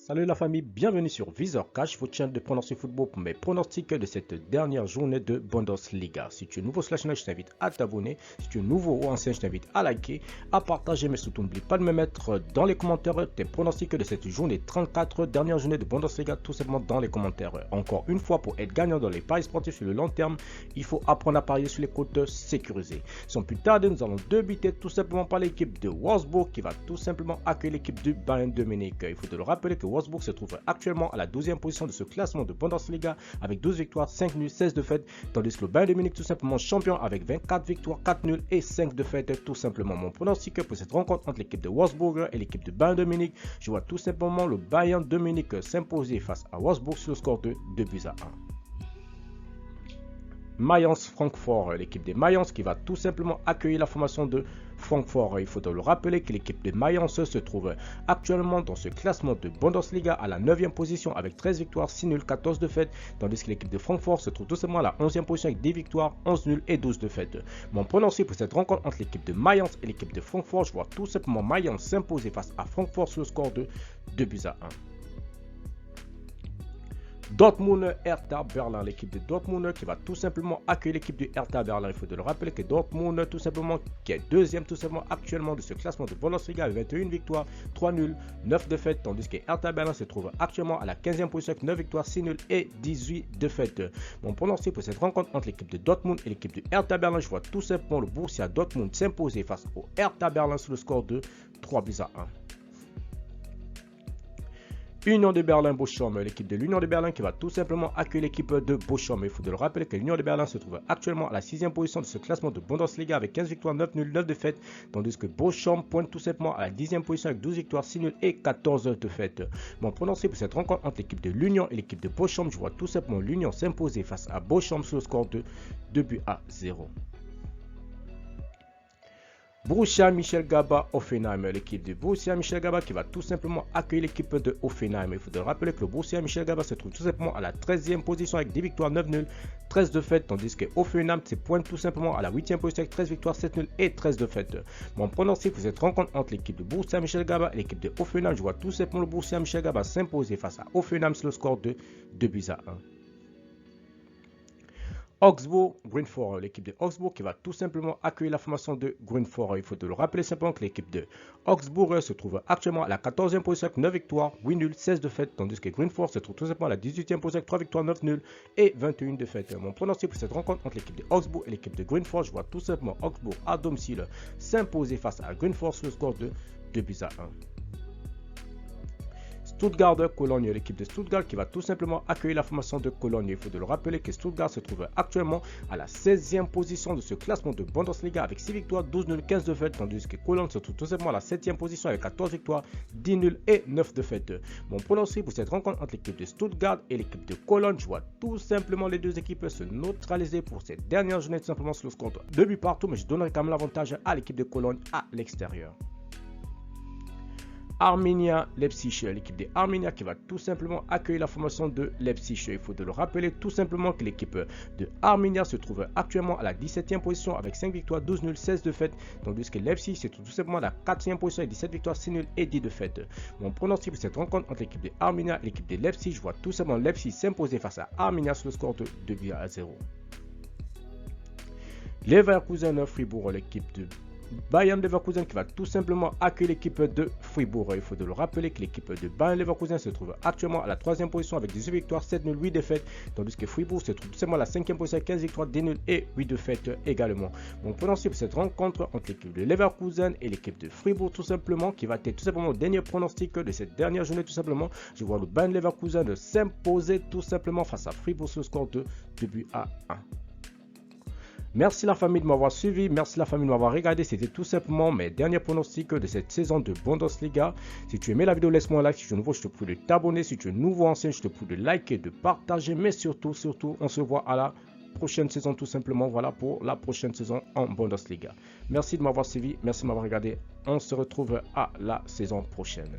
Salut la famille, bienvenue sur Visor Cash, votre chaîne de pronostic football pour mes pronostics de cette dernière journée de Bundesliga. Si tu es nouveau sur la chaîne, je t'invite à t'abonner. Si tu es nouveau ou ancien, je t'invite à liker, à partager, mais surtout n'oublie pas de me mettre dans les commentaires tes pronostics de cette journée 34, dernière journée de Bundesliga, tout simplement dans les commentaires. Encore une fois, pour être gagnant dans les paris sportifs sur le long terme, il faut apprendre à parier sur les cotes sécurisées. Sans plus tarder, nous allons débuter tout simplement par l'équipe de Wolfsburg qui va tout simplement accueillir l'équipe du Bayern de Munich. Il faut te le rappeler que Wolfsburg se trouve actuellement à la 12e position de ce classement de Bundesliga avec 12 victoires, 5 nuls, 16 défaites, tandis que le Bayern de Munich tout simplement champion avec 24 victoires, 4 nuls et 5 défaites tout simplement. Mon pronostic pour cette rencontre entre l'équipe de Wolfsburg et l'équipe de Bayern de Munich, je vois tout simplement le Bayern de Munich s'imposer face à Wolfsburg sur le score de 2 buts à 1. Mayence Francfort, l'équipe des Mayence qui va tout simplement accueillir la formation de Francfort. Il faut le rappeler que l'équipe de Mayence se trouve actuellement dans ce classement de Bundesliga à la 9e position avec 13 victoires, 6 nuls, 14 défaites, tandis que l'équipe de Francfort se trouve tout simplement à la 11e position avec 10 victoires, 11 nuls et 12 défaites. Mon pronostic pour cette rencontre entre l'équipe de Mayence et l'équipe de Francfort, je vois tout simplement Mayence s'imposer face à Francfort sur le score de 2 buts à 1. Dortmund Hertha Berlin, l'équipe de Dortmund qui va tout simplement accueillir l'équipe du Hertha Berlin. Il faut le rappeler que Dortmund tout simplement qui est deuxième tout simplement actuellement de ce classement de Bundesliga avec 21 victoires, 3 nuls, 9 défaites, tandis que Hertha Berlin se trouve actuellement à la 15e position avec 9 victoires, 6 nuls et 18 défaites. Mon pronostic pour cette rencontre entre l'équipe de Dortmund et l'équipe du Hertha Berlin, je vois tout simplement le Borussia Dortmund s'imposer face au Hertha Berlin sur le score de 3 buts à 1. Union de Berlin Bochum, l'équipe de l'Union de Berlin qui va tout simplement accueillir l'équipe de Bochum. Il faut le rappeler que l'Union de Berlin se trouve actuellement à la 6e position de ce classement de Bundesliga avec 15 victoires, 9 nuls, 9 défaites, tandis que Bochum pointe tout simplement à la 10e position avec 12 victoires, 6 nuls et 14 défaites. Mon pronostic pour cette rencontre entre l'équipe de l'Union et l'équipe de Bochum, je vois tout simplement l'Union s'imposer face à Bochum sur le score de 2 buts à 0. Borussia Mönchengladbach Hoffenheim, l'équipe de Borussia Mönchengladbach qui va tout simplement accueillir l'équipe de Hoffenheim. Il faut rappeler que le Borussia Mönchengladbach se trouve tout simplement à la 13e position avec 10 victoires, 9 nuls, 13 défaites, tandis que Hoffenheim se pointe tout simplement à la 8e position avec 13 victoires, 7 nuls et 13 défaites. Mon pronostic pour cette rencontre entre l'équipe de Borussia Mönchengladbach et l'équipe de Hoffenheim, je vois tout simplement le Borussia Mönchengladbach s'imposer face à Hoffenheim sur le score de 2 buts à 1. Augsburg, Grünfort, l'équipe de Augsburg qui va tout simplement accueillir la formation de Grünfort. Il faut le rappeler simplement que l'équipe de Augsburg se trouve actuellement à la 14e position avec 9 victoires, 8 nuls, 16 défaites, tandis que Grünfort se trouve tout simplement à la 18e position avec 3 victoires, 9 nuls et 21 défaites. Mon pronostic pour cette rencontre entre l'équipe de Augsburg et l'équipe de Grünfort, je vois tout simplement Augsburg à domicile s'imposer face à Grünfort sur le score de 2 buts à 1. Stuttgart-Cologne, l'équipe de Stuttgart qui va tout simplement accueillir la formation de Cologne. Il faut le rappeler que Stuttgart se trouve actuellement à la 16e position de ce classement de Bundesliga avec 6 victoires, 12 nuls, 15 défaites, tandis que Cologne se trouve tout simplement à la 7e position avec 14 victoires, 10 nuls et 9 défaites. Mon pronostic pour cette rencontre entre l'équipe de Stuttgart et l'équipe de Cologne, je vois tout simplement les deux équipes se neutraliser pour cette dernière journée tout simplement sur le score 2 buts partout, mais je donnerai quand même l'avantage à l'équipe de Cologne à l'extérieur. Arminia Leipzig, l'équipe de Arminia qui va tout simplement accueillir la formation de Leipzig. Il faut le rappeler tout simplement que l'équipe de Arminia se trouve actuellement à la 17e position avec 5 victoires, 12 nuls, 16 défaites, tandis que Leipzig se trouve tout simplement à la 4e position avec 17 victoires, 6 nuls et 10 défaites. Mon pronostic pour cette rencontre entre l'équipe de Arminia et l'équipe de Leipzig, je vois tout simplement Leipzig s'imposer face à Arminia sur le score de 2 buts à 0. Leverkusen Fribourg, l'équipe de Bayern Leverkusen qui va tout simplement accueillir l'équipe de Fribourg. Il faut le rappeler que l'équipe de Bayern Leverkusen se trouve actuellement à la 3e position avec 18 victoires, 7 nuls, 8 défaites, tandis que Fribourg se trouve tout simplement à la 5e position avec 15 victoires, 10 nuls et 8 défaites également. Mon pronostic pour cette rencontre entre l'équipe de Leverkusen et l'équipe de Fribourg tout simplement qui va être tout simplement le dernier pronostic de cette dernière journée tout simplement. Je vois le Bayern Leverkusen s'imposer tout simplement face à Fribourg sur le score de 2 buts à 1. Merci la famille de m'avoir suivi, merci la famille de m'avoir regardé, c'était tout simplement mes derniers pronostics de cette saison de Bundesliga. Si tu aimais la vidéo, laisse-moi un like, si tu es nouveau, je te prie de t'abonner, si tu es nouveau ancien, je te prie de liker, de partager, mais surtout, on se voit à la prochaine saison tout simplement, voilà pour la prochaine saison en Bundesliga. Merci de m'avoir suivi, merci de m'avoir regardé, on se retrouve à la saison prochaine.